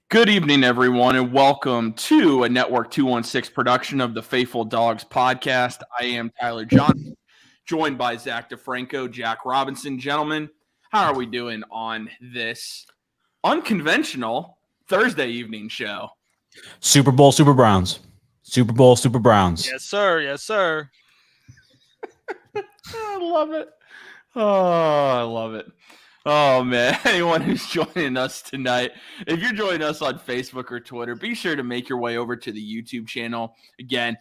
Good evening, everyone, and welcome to a Network 216 production of the Faithful Dogs podcast. I am Tyler Johnson, joined by Zach DeFranco, Jack Robinson. Gentlemen, how are we doing on this unconventional Thursday evening show? Super Bowl, Super Browns. Super Bowl, Super Browns. Yes, sir. Yes, sir. I love it. Oh, I love it. Oh, man. Anyone who's joining us tonight, if you're joining us on Facebook or Twitter, be sure to make your way over to the YouTube channel. Again,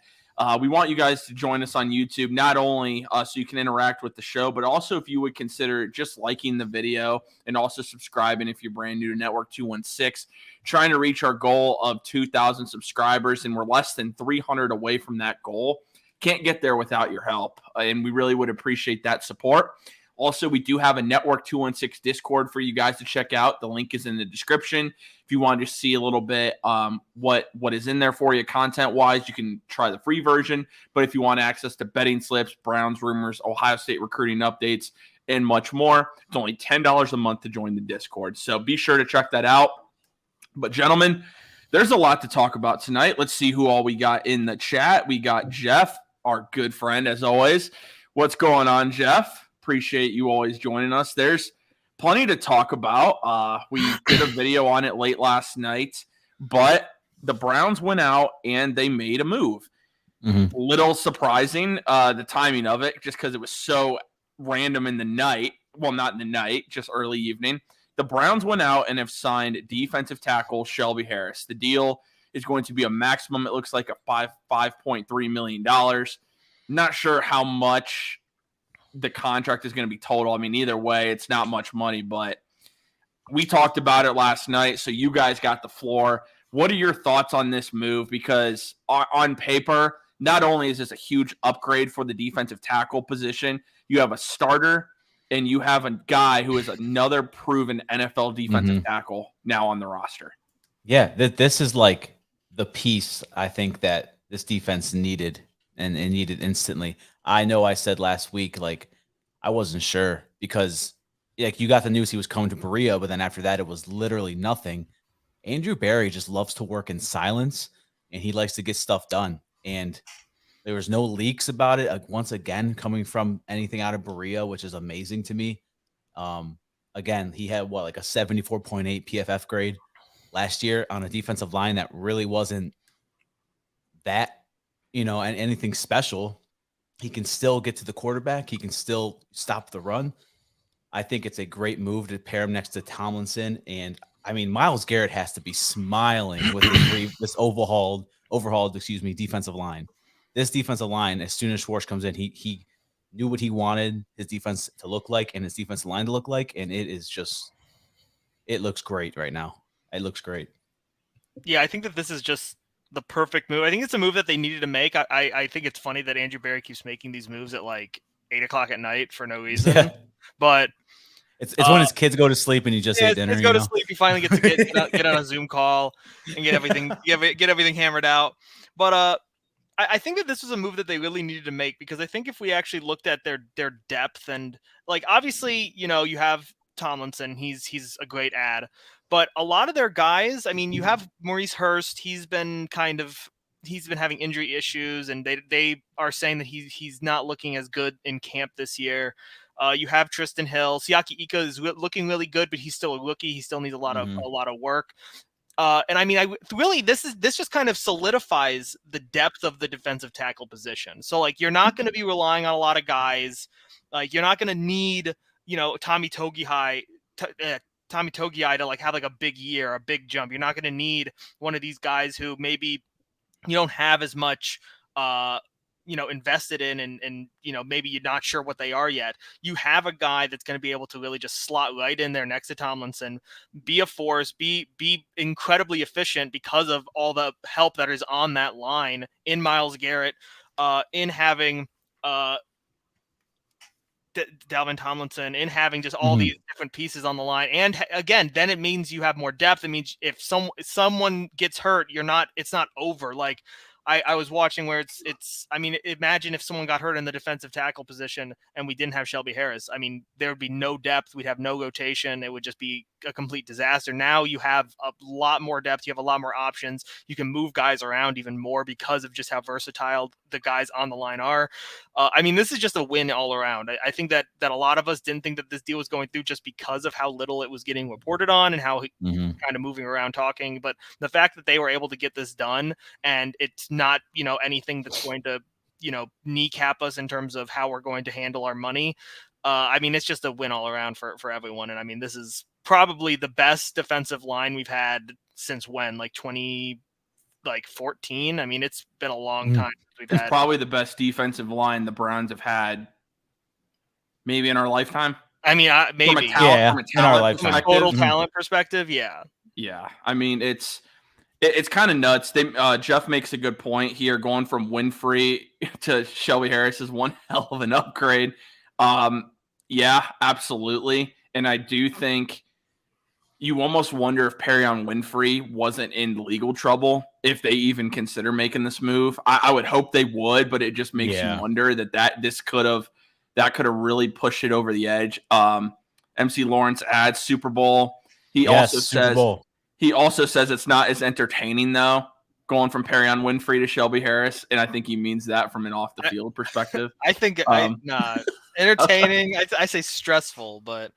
we want you guys to join us on YouTube, not only so you can interact with the show, but also if you would consider just liking the video and also subscribing if you're brand new to Network 216. Trying to reach our goal of 2,000 subscribers, and we're less than 300 away from that goal. Can't get there without your help, and we really would appreciate that support. Also, we do have a Network 216 Discord for you guys to check out. The link is in the description. If you want to see a little bit what is in there for you content-wise, you can try the free version. But if you want access to betting slips, Browns rumors, Ohio State recruiting updates, and much more, it's only $10 a month to join the Discord. So be sure to check that out. But, gentlemen, there's a lot to talk about tonight. Let's see who all we got in the chat. We got Jeff, our good friend, as always. What's going on, Jeff? Appreciate you always joining us. There's plenty to talk about. We did a video on it late last night, but the Browns went out and they made a move. Little surprising, the timing of it, just because it was so random in the night. Well, not in the night, just early evening. The Browns went out and have signed defensive tackle Shelby Harris. The deal is going to be a maximum, it looks like, a $5.3 million. Not sure how much the contract is going to be total. I mean, either way, it's not much money, but we talked about it last night, so you guys got the floor. What are your thoughts on this move? Because on paper, not only is this a huge upgrade for the defensive tackle position, you have a starter and you have a guy who is another proven NFL defensive tackle now on the roster. Yeah, this is like the piece I think that this defense needed and needed instantly. I know I said last week, like, I wasn't sure because like you got the news he was coming to Berea, but then after that, it was literally nothing. Andrew Berry just loves to work in silence and he likes to get stuff done. And there was no leaks about it. Once again, coming from anything out of Berea, which is amazing to me. Again, he had like a 74.8 PFF grade last year on a defensive line that really wasn't that, and anything special. He can still get to the quarterback. He can still stop the run. I think it's a great move to pair him next to Tomlinson. And I mean, Myles Garrett has to be smiling with this overhauled defensive line. This defensive line, as soon as Schwartz comes in, he knew what he wanted his defense to look like and his defensive line to look like. And it looks great right now. It looks great. Yeah, I think that this is just the perfect move. I think it's a move that they needed to make. I think it's funny that Andrew Berry keeps making these moves at like 8:00 at night for no reason. Yeah. But it's when his kids go to sleep and you just eat dinner. Kids go to sleep. You finally get to get on a Zoom call and get everything hammered out. But I think that this was a move that they really needed to make because I think if we actually looked at their depth and like obviously you have Tomlinson, he's a great add. But a lot of their guys, I mean, you have Maurice Hurst. He's been having injury issues, and they are saying that he's not looking as good in camp this year. You have Tristan Hill. Siaki Ika is looking really good, but he's still a rookie. He still needs a lot of work. And I mean, this just kind of solidifies the depth of the defensive tackle position. So like, you're not going to be relying on a lot of guys. Like, you're not going to need Tommy Togiai to like have like a big year, a big jump. You're not going to need one of these guys who maybe you don't have as much, invested in and maybe you're not sure what they are yet. You have a guy that's going to be able to really just slot right in there next to Tomlinson, be a force, be incredibly efficient because of all the help that is on that line in Myles Garrett, in having, Dalvin Tomlinson, in having just all these different pieces on the line. And again, then it means you have more depth. It means if someone gets hurt, it's not over. Like, I was watching where I mean, imagine if someone got hurt in the defensive tackle position and we didn't have Shelby Harris. I mean, there would be no depth. We'd have no rotation. It would just be a complete disaster. Now you have a lot more depth. You have a lot more options. You can move guys around even more because of just how versatile the guys on the line are. I mean, this is just a win all around. I think that a lot of us didn't think that this deal was going through just because of how little it was getting reported on and how kind of moving around talking. But the fact that they were able to get this done, and it's not, anything that's going to, kneecap us in terms of how we're going to handle our money. I mean, it's just a win all around for everyone. And I mean, this is probably the best defensive line we've had since when, like 2014. I mean, it's been a long time since we've It's had. probably the best defensive line the Browns have had maybe in our lifetime. I mean, maybe. From a talent in our lifetime. From a total talent perspective, yeah. Yeah, I mean, it's kind of nuts. Jeff makes a good point here. Going from Winfrey to Shelby Harris is one hell of an upgrade. Yeah, absolutely. And I do think you almost wonder if Perion Winfrey wasn't in legal trouble if they even consider making this move. I would hope they would, but it just makes you wonder that could have really pushed it over the edge. MC Lawrence adds Super Bowl. He also says it's not as entertaining though, going from Perion Winfrey to Shelby Harris, and I think he means that from an off the field perspective. I think entertaining. I say stressful, but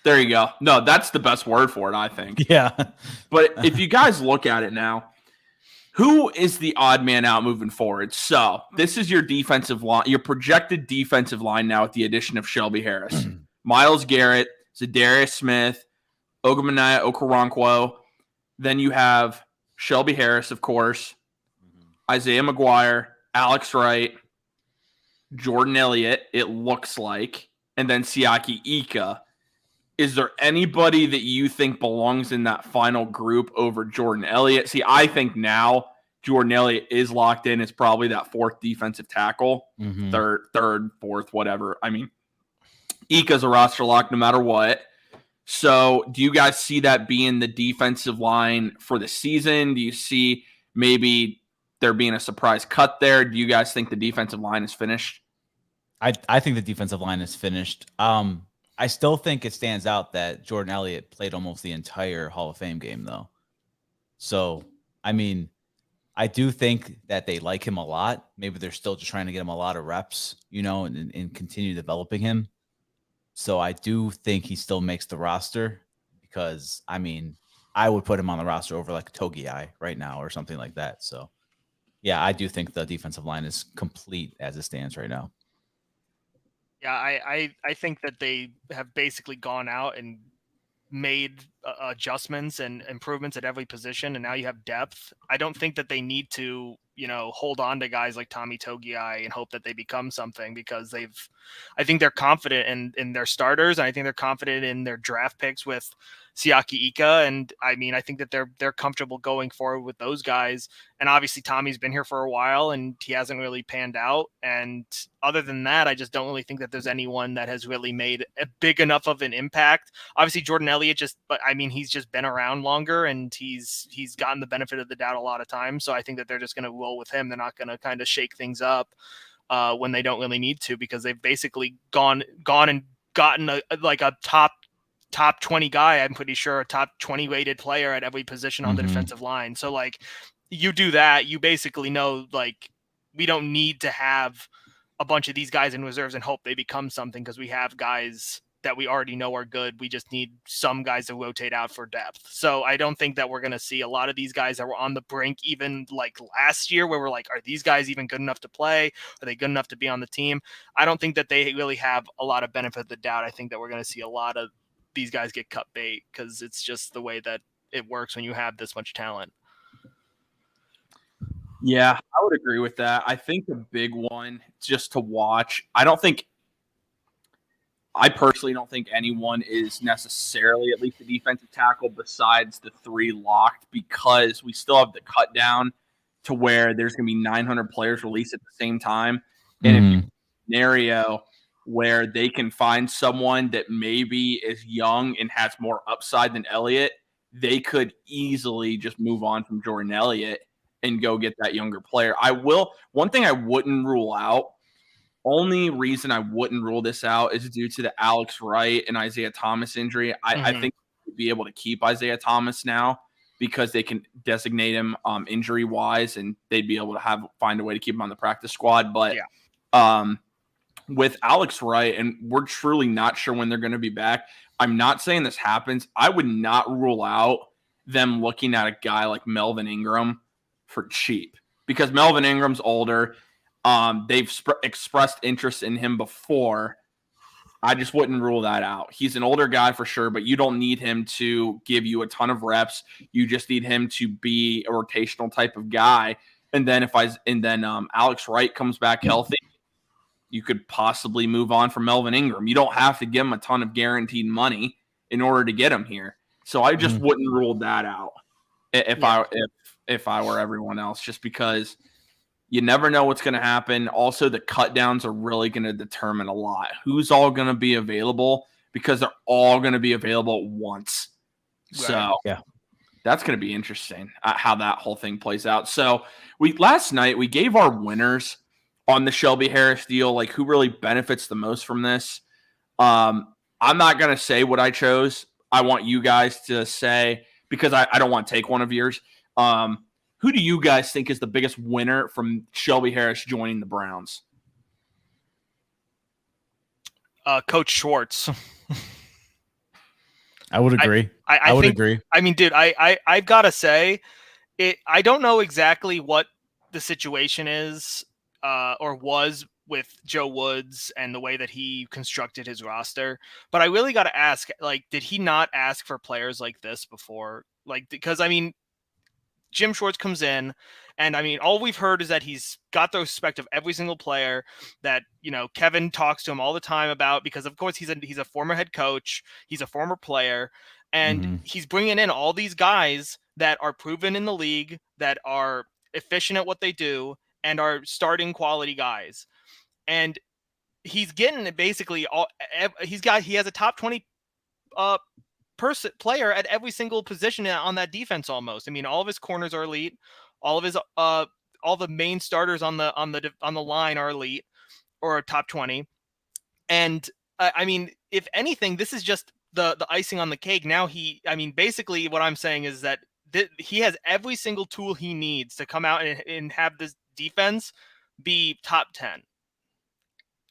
there you go. No, that's the best word for it, I think. Yeah. But if you guys look at it now, who is the odd man out moving forward? So this is your defensive line, your projected defensive line now with the addition of Shelby Harris, Myles Garrett, Za'Darius Smith, Ogunmanya Okoronkwo. Then you have Shelby Harris, of course, Isaiah McGuire, Alex Wright, Jordan Elliott, it looks like, and then Siaki Ika. Is there anybody that you think belongs in that final group over Jordan Elliott? See, I think now Jordan Elliott is locked in. It's probably that fourth defensive tackle, third, fourth, whatever. I mean, Ika's a roster lock no matter what. So do you guys see that being the defensive line for the season? Do you see maybe there being a surprise cut there? Do you guys think the defensive line is finished? I think the defensive line is finished. I still think it stands out that Jordan Elliott played almost the entire Hall of Fame game, though. So, I mean, I do think that they like him a lot. Maybe they're still just trying to get him a lot of reps, and continue developing him. So I do think he still makes the roster because, I mean, I would put him on the roster over like Togiai right now or something like that. So, yeah, I do think the defensive line is complete as it stands right now. Yeah, I think that they have basically gone out and made adjustments and improvements at every position, and now you have depth. I don't think that they need to, hold on to guys like Tommy Togiai and hope that they become something, because I think they're confident in their starters, and I think they're confident in their draft picks with Siaki Ika, and I mean, I think that they're comfortable going forward with those guys. And obviously Tommy's been here for a while and he hasn't really panned out. And other than that, I just don't really think that there's anyone that has really made a big enough of an impact. Obviously Jordan Elliott he's just been around longer and he's gotten the benefit of the doubt a lot of times. So I think that they're just going to roll with him. They're not going to kind of shake things up when they don't really need to, because they've basically gone and gotten a top 20 guy, I'm pretty sure, a top 20 rated player at every position on the defensive line. So like, you do that, you basically know, like, we don't need to have a bunch of these guys in reserves and hope they become something, because we have guys that we already know are good. We just need some guys to rotate out for depth. So I don't think that we're going to see a lot of these guys that were on the brink, even like last year, where we're like, are these guys even good enough to play? Are they good enough to be on the team? I don't think that they really have a lot of benefit of the doubt. I think that we're going to see a lot of these guys get cut bait, because it's just the way that it works when you have this much talent. Yeah, I would agree with that. I think the big one just to watch, I personally don't think anyone is necessarily at least a defensive tackle besides the three locked, because we still have the cut down to where there's going to be 900 players released at the same time. And if you have a scenario where they can find someone that maybe is young and has more upside than Elliott, they could easily just move on from Jordan Elliott and go get that younger player. One thing I wouldn't rule out, only reason I wouldn't rule this out is due to the Alex Wright and Isaiah Thomas injury. I think we'd be able to keep Isaiah Thomas now because they can designate him injury wise, and they'd be able to find a way to keep him on the practice squad. But with Alex Wright, and we're truly not sure when they're going to be back. I'm not saying this happens. I would not rule out them looking at a guy like Melvin Ingram for cheap because Melvin Ingram's older. They've expressed interest in him before. I just wouldn't rule that out. He's an older guy for sure, but you don't need him to give you a ton of reps. You just need him to be a rotational type of guy. And then Alex Wright comes back healthy, you could possibly move on from Melvin Ingram. You don't have to give him a ton of guaranteed money in order to get him here. So I just wouldn't rule that out if I were everyone else, just because you never know what's going to happen. Also, the cut downs are really going to determine a lot. Who's all going to be available, because they're all going to be available at once. Right. So that's going to be interesting how that whole thing plays out. So last night we gave our winners on the Shelby Harris deal, like who really benefits the most from this. I'm not going to say what I chose. I want you guys to say, because I don't want to take one of yours. Who do you guys think is the biggest winner from Shelby Harris joining the Browns? Coach Schwartz. I would agree. I would agree. I mean, dude, I've got to say, I don't know exactly what the situation is or was with Joe Woods and the way that he constructed his roster, but I really got to ask, like, did he not ask for players like this before? Like, because I mean, Jim Schwartz comes in, and I mean, all we've heard is that he's got the respect of every single player, that, you know, Kevin talks to him all the time about, because of course he's a former head coach, he's a former player, and he's bringing in all these guys that are proven in the league, that are efficient at what they do, and are starting quality guys. And he's getting basically he has a top 20 player at every single position on that defense almost. I mean, all of his corners are elite, all of his all the main starters on the line are elite or top 20. And I mean, if anything, this is just the icing on the cake. Now basically what I'm saying is that he has every single tool he needs to come out and have this defense be top 10.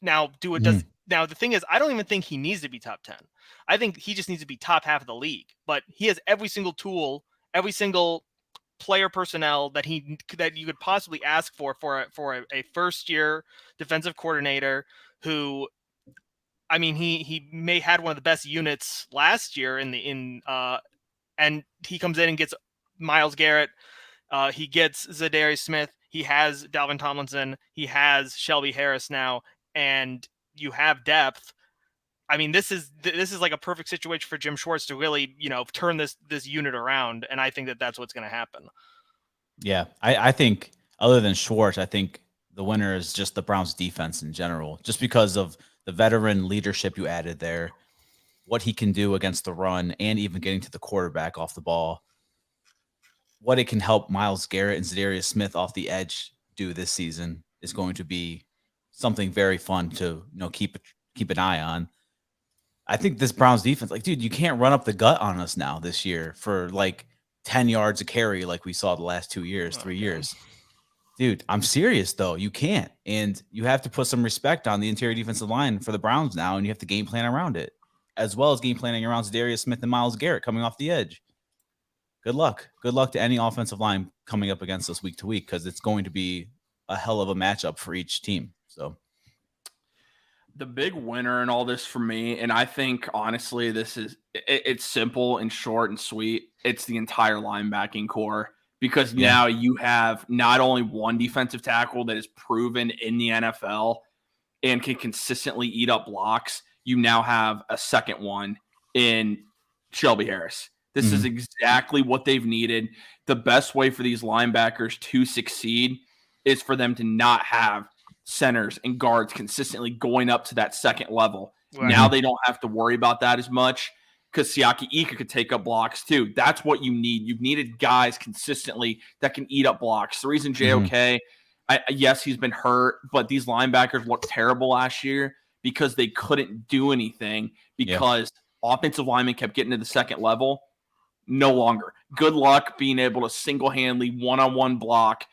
Now, now the thing is, I don't even think he needs to be top 10. I think he just needs to be top half of the league. But he has every single tool, every single player personnel that you could possibly ask for a first year defensive coordinator who, I mean, he may had one of the best units last year and he comes in and gets Myles Garrett, he gets Za'Darius Smith, he has Dalvin Tomlinson, he has Shelby Harris now, and you have depth. I mean, this is like a perfect situation for Jim Schwartz to really, you know, turn this unit around, and I think that that's what's going to happen. Yeah, I think other than Schwartz, I think the winner is just the Browns defense in general, just because of the veteran leadership you added there, what he can do against the run, and even getting to the quarterback off the ball. What it can help Myles Garrett and Za'Darius Smith off the edge do this season is going to be something very fun to, you know, keep an eye on. I think this Browns defense, like, dude, you can't run up the gut on us now this year for like 10 yards a carry like we saw the last 2 years, 3 years. Dude, I'm serious though. You can't. And you have to put some respect on the interior defensive line for the Browns now, and you have to game plan around it, as well as game planning around Za'Darius Smith and Myles Garrett coming off the edge. Good luck. Good luck to any offensive line coming up against us week to week, because it's going to be a hell of a matchup for each team. So the big winner in all this for me, and I think honestly it's simple and short and sweet, it's the entire linebacking core, because now you have not only one defensive tackle that is proven in the NFL and can consistently eat up blocks, you now have a second one in Shelby Harris. This is exactly what they've needed. The best way for these linebackers to succeed is for them to not have centers and guards consistently going up to that second level. Right. Now they don't have to worry about that as much. because Siaki Ika could take up blocks too. That's what you need. You've needed guys consistently that can eat up blocks. The reason JOK, yes, he's been hurt, but these linebackers looked terrible last year because they couldn't do anything because offensive linemen kept getting to the second level. No longer. Good luck being able to single-handedly one-on-one block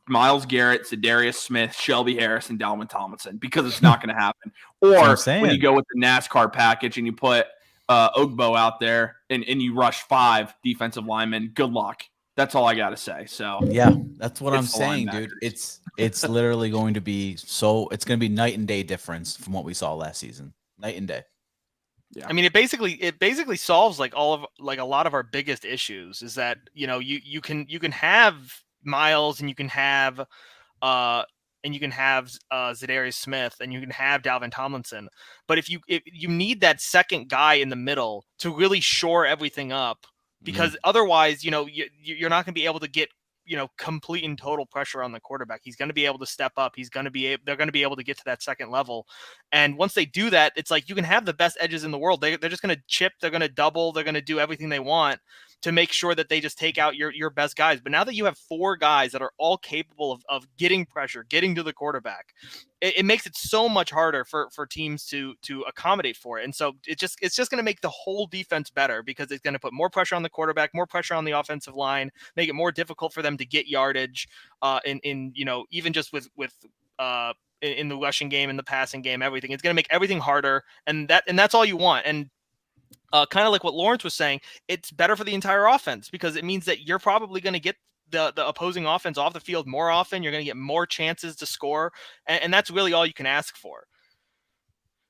Myles Garrett, Za'Darius Smith, Shelby Harris, and Dalvin Tomlinson, because it's not going to happen. Or when you go with the NASCAR package and you put Ogbo out there and you rush 5 defensive linemen, good luck. That's all I got to say. So yeah, that's what I'm saying, dude. It's literally going to be it's going to be night and day difference from what we saw last season. Night and day. Yeah. I mean, it basically solves like a lot of our biggest issues is that, you know, you can have Myles and you can have Za'Darius Smith and you can have Dalvin Tomlinson, but if you need that second guy in the middle to really shore everything up, because otherwise, you know, you're not going to be able to get, you know, complete and total pressure on the quarterback. He's going to be able to step up. They're going to be able to get to that second level. And once they do that, it's like you can have the best edges in the world. They're just going to chip. They're going to double. They're going to do everything they want to make sure that they just take out your best guys. But now that you have 4 guys that are all capable of getting pressure, getting to the quarterback, it makes it so much harder for teams to accommodate for it. And so it's just going to make the whole defense better because it's going to put more pressure on the quarterback, more pressure on the offensive line, make it more difficult for them to get yardage in you know, even just with in the rushing game, in the passing game, everything. It's going to make everything harder, and that's all you want. And kind of like what Lawrence was saying, it's better for the entire offense because it means that you're probably going to get the opposing offense off the field more often. You're going to get more chances to score, and that's really all you can ask for.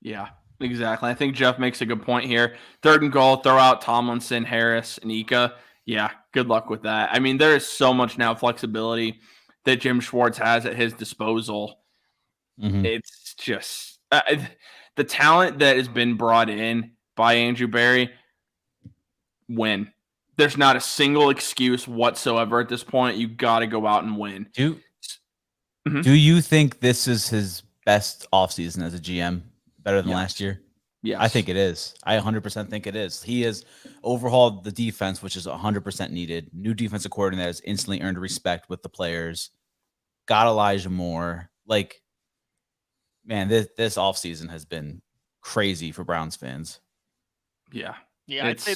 Yeah, exactly. I think Jeff makes a good point here. 3rd and goal, throw out Tomlinson, Harris, and Ika. Yeah, good luck with that. I mean, there is so much now flexibility that Jim Schwartz has at his disposal. It's just the talent that has been brought in by Andrew Berry, win. There's not a single excuse whatsoever at this point. You got to go out and win. Do you think this is his best offseason as a GM? Better than last year? Yes. I think it is. I 100% think it is. He has overhauled the defense, which is 100% needed. New defensive coordinator that has instantly earned respect with the players. Got Elijah Moore. Like, man, this offseason has been crazy for Browns fans. Yeah. Yeah, I'd say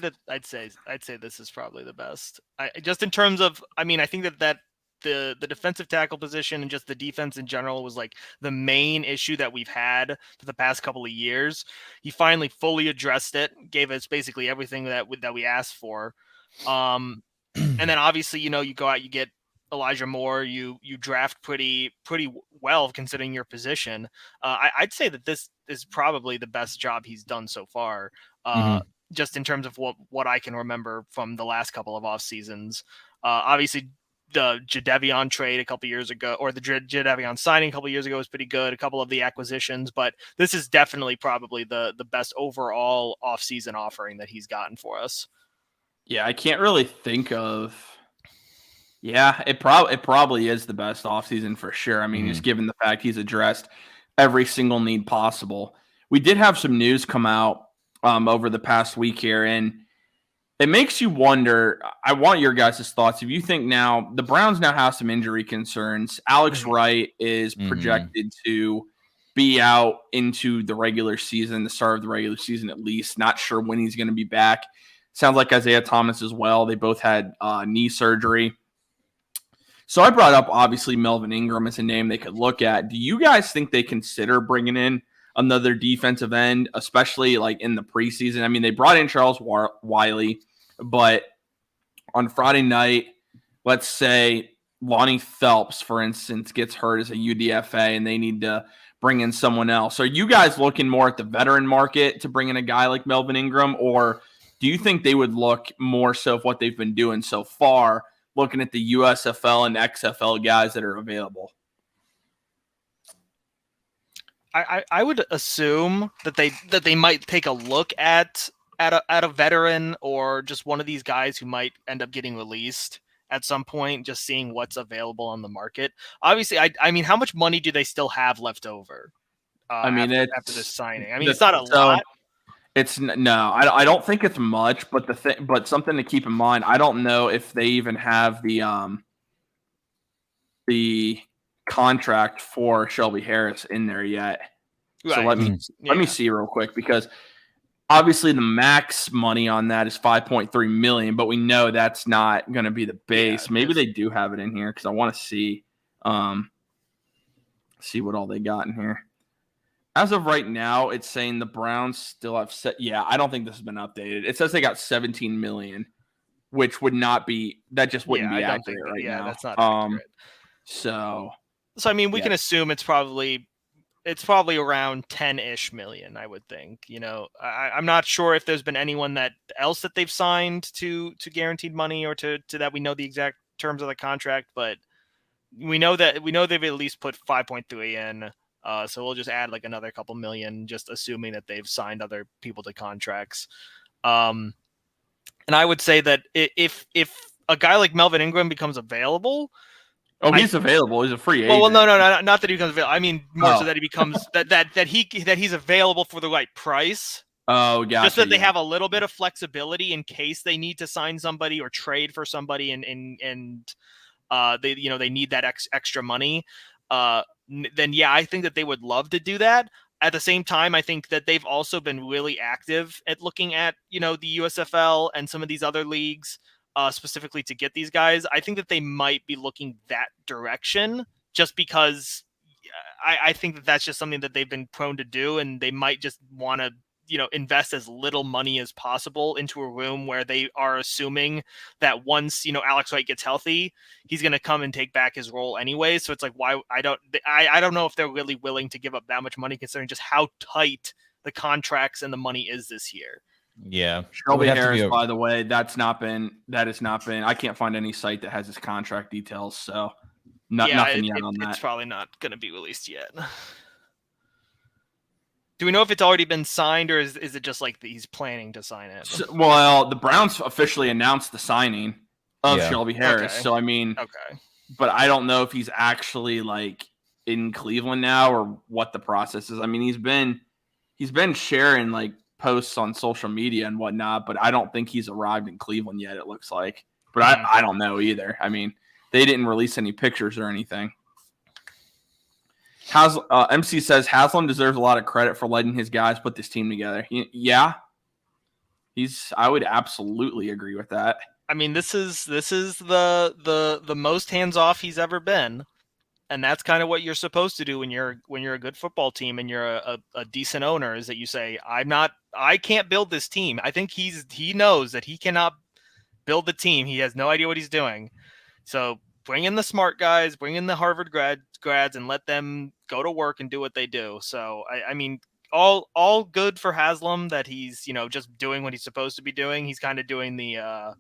this is probably the best. Just in terms of, I mean, I think that the defensive tackle position and just the defense in general was like the main issue that we've had for the past couple of years. He finally fully addressed it, gave us basically everything that we asked for. And then obviously, you know, you go out, you get Elijah Moore, you draft pretty well considering your position. I'd say that this is probably the best job he's done so far. Just in terms of what I can remember from the last couple of off seasons. Obviously the Jadeveon trade a couple years ago, or the Jadeveon signing a couple years ago was pretty good. A couple of the acquisitions, but this is definitely probably the best overall off-season offering that he's gotten for us. Yeah, I can't really think of. Yeah, it probably is the best offseason for sure. I mean, just given the fact he's addressed every single need possible. We did have some news come out over the past week here, and it makes you wonder. I want your guys' thoughts. If you think now the Browns now have some injury concerns, Alex Wright is projected to be out into the regular season, the start of the regular season at least. Not sure when he's going to be back. Sounds like Isaiah Thomas as well. They both had knee surgery. So I brought up, obviously, Melvin Ingram as a name they could look at. Do you guys think they consider bringing in another defensive end, especially like in the preseason? I mean, they brought in Charles Wiley, but on Friday night, let's say Lonnie Phelps, for instance, gets hurt as a UDFA and they need to bring in someone else. Are you guys looking more at the veteran market to bring in a guy like Melvin Ingram, or do you think they would look more so of what they've been doing so far, looking at the USFL and XFL guys that are available? I would assume that they might take a look at a veteran or just one of these guys who might end up getting released at some point, just seeing what's available on the market. Obviously, I mean, how much money do they still have left over? I mean, after this signing, I mean, it's not a lot. No, I don't think it's much, but but something to keep in mind. I don't know if they even have the contract for Shelby Harris in there yet. Right. So let me see real quick, because obviously the max money on that is $5.3 million, but we know that's not going to be the base. Maybe they do have it in here, because I want to see what all they got in here. As of right now, it's saying the Browns still have set. Yeah, I don't think this has been updated. It says they got $17 million, which would not be. That just wouldn't be accurate right now. Yeah, that's not accurate. So I mean, we can assume it's probably around 10-ish million, I would think. I'm not sure if there's been anyone else that they've signed to guaranteed money, or to that we know the exact terms of the contract, but we know they've at least put 5.3 in. So we'll just add like another couple million, just assuming that they've signed other people to contracts. And I would say that if a guy like Melvin Ingram becomes available. Oh, he's available. He's a free agent. Well, no, not that he becomes available. I mean, more so that he becomes that he's available for the right price. Oh, gotcha. Just that they have a little bit of flexibility in case they need to sign somebody or trade for somebody, and they need that extra money. Then I think that they would love to do that. At the same time, I think that they've also been really active at looking at the USFL and some of these other leagues. Specifically to get these guys. I think that they might be looking that direction, just because I think that that's just something that they've been prone to do, and they might just want to invest as little money as possible into a room where they are assuming that once Alex Wright gets healthy, he's going to come and take back his role anyway. So it's like, why I don't know if they're really willing to give up that much money, considering just how tight the contracts and the money is this year. Yeah. Shelby Harris, by the way, that has not been, I can't find any site that has his contract details. So nothing yet on that. It's probably not going to be released yet. Do we know if it's already been signed, or is it just like he's planning to sign it? Well, the Browns officially announced the signing of Shelby Harris. Okay. So, I mean, but I don't know if he's actually like in Cleveland now, or what the process is. I mean, he's been sharing like posts on social media and whatnot, but I don't think he's arrived in Cleveland yet, it looks like. But I don't know either. I mean, they didn't release any pictures or anything. MC says Haslam deserves a lot of credit for letting his guys put this team together. Yeah, I would absolutely agree with that. I mean, this is the most hands off he's ever been, and that's kind of what you're supposed to do when you're a good football team and you're a decent owner. Is that you say, I can't build this team. I think he knows that he cannot build the team. He has no idea what he's doing. So bring in the smart guys, bring in the Harvard grads, and let them go to work and do what they do. So I mean, all good for Haslam that he's just doing what he's supposed to be doing. He's kind of doing the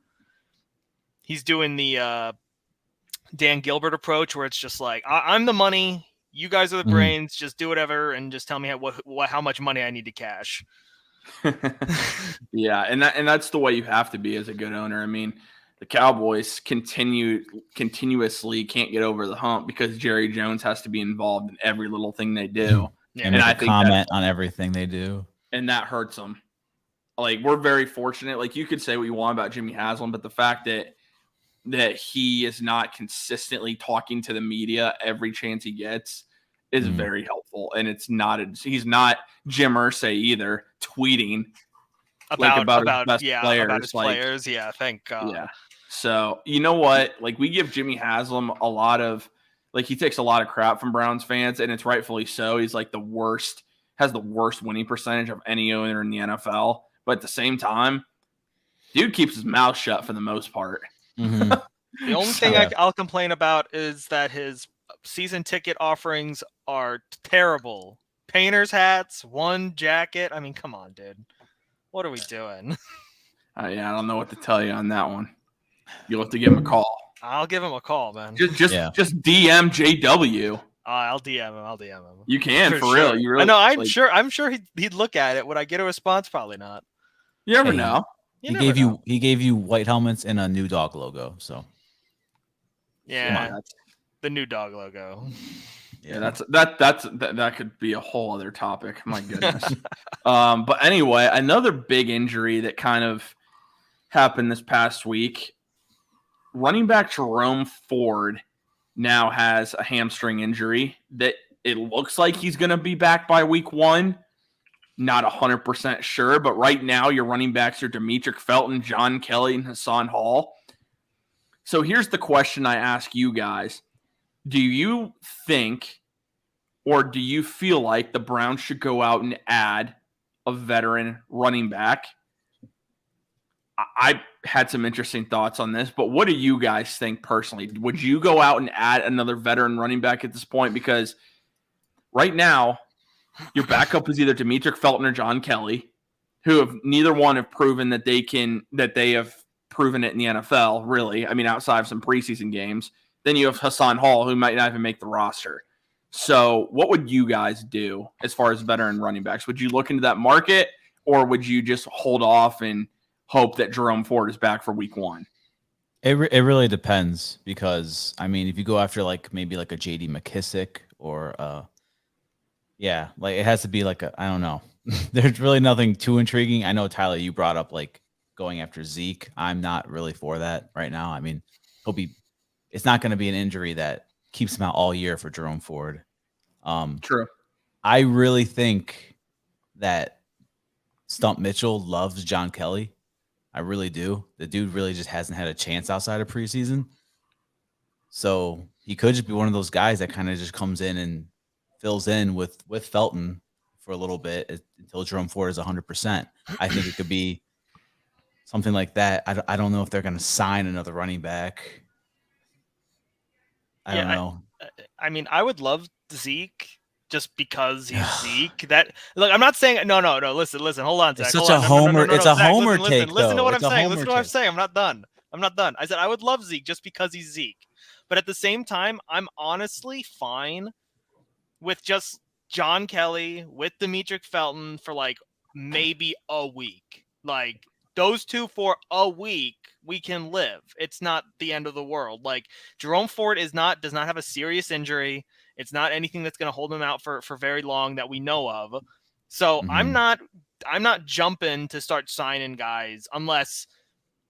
Dan Gilbert approach, where it's just like, I'm the money, you guys are the brains, just do whatever and just tell me how much money I need to cash. Yeah, and that's the way you have to be as a good owner. I mean, the Cowboys continuously can't get over the hump because Jerry Jones has to be involved in every little thing they do. Yeah, and I think comment on everything they do. And that hurts them. Like, we're very fortunate. Like, you could say what you want about Jimmy Haslam, but the fact that he is not consistently talking to the media every chance he gets is very helpful. And he's not Jim Irsay either, tweeting about his best players. Yeah, thank God. Yeah. So, you know what? Like, we give Jimmy Haslam a lot of, like, he takes a lot of crap from Browns fans, and it's rightfully so. He's like has the worst winning percentage of any owner in the NFL. But at the same time, dude keeps his mouth shut for the most part. Mm-hmm. The only thing I'll complain about is that his season ticket offerings are terrible. Painter's hats, one jacket. I mean, come on, dude. What are we doing? Yeah, I don't know what to tell you on that one. You'll have to give him a call. I'll give him a call, man. Just DM JW. I'll DM him. You can, for real. You really? I know. I'm sure he'd look at it. Would I get a response? Probably not. You never know. He gave you white helmets and a new dog logo. So yeah, the new dog logo. Yeah, that could be a whole other topic. My goodness. But anyway, another big injury that kind of happened this past week. Running back Jerome Ford now has a hamstring injury that it looks like he's going to be back by week 1. Not 100% sure, but right now your running backs are Demetric Felton, John Kelly, and Hassan Hall. So here's the question I ask you guys. Do you think or do you feel like the Browns should go out and add a veteran running back? I had some interesting thoughts on this, but what do you guys think personally? Would you go out and add another veteran running back at this point? Because right now, your backup is either Demetric Felton or John Kelly, who have neither one have proven that they have proven it in the NFL, really. I mean, outside of some preseason games. Then you have Hassan Hall, who might not even make the roster. So what would you guys do as far as veteran running backs? Would you look into that market, or would you just hold off and hope that Jerome Ford is back for week 1? It really depends, because, I mean, if you go after maybe a J.D. McKissick or it has to be I don't know. There's really nothing too intriguing. I know, Tyler, you brought up going after Zeke. I'm not really for that right now. I mean, it's not going to be an injury that keeps him out all year for Jerome Ford. True. I really think that Stump Mitchell loves John Kelly. I really do. The dude really just hasn't had a chance outside of preseason. So he could just be one of those guys that kind of just comes in and fills in with Felton for a little bit until Jerome Ford is 100%. I think it could be something like that. I don't know if they're going to sign another running back. I don't know. I mean, I would love Zeke just because he's Zeke. I'm not saying no. Listen, hold on, Zach. It's such a homer. It's a homer take. Listen to what I'm saying. Listen to what I'm saying. I'm not done. I said I would love Zeke just because he's Zeke, but at the same time, I'm honestly fine with just John Kelly with Demetric Felton for maybe a week. Those two for a week, we can live. It's not the end of the world. Jerome Ford does not have a serious injury. It's not anything that's going to hold him out for very long that we know of. So I'm not jumping to start signing guys unless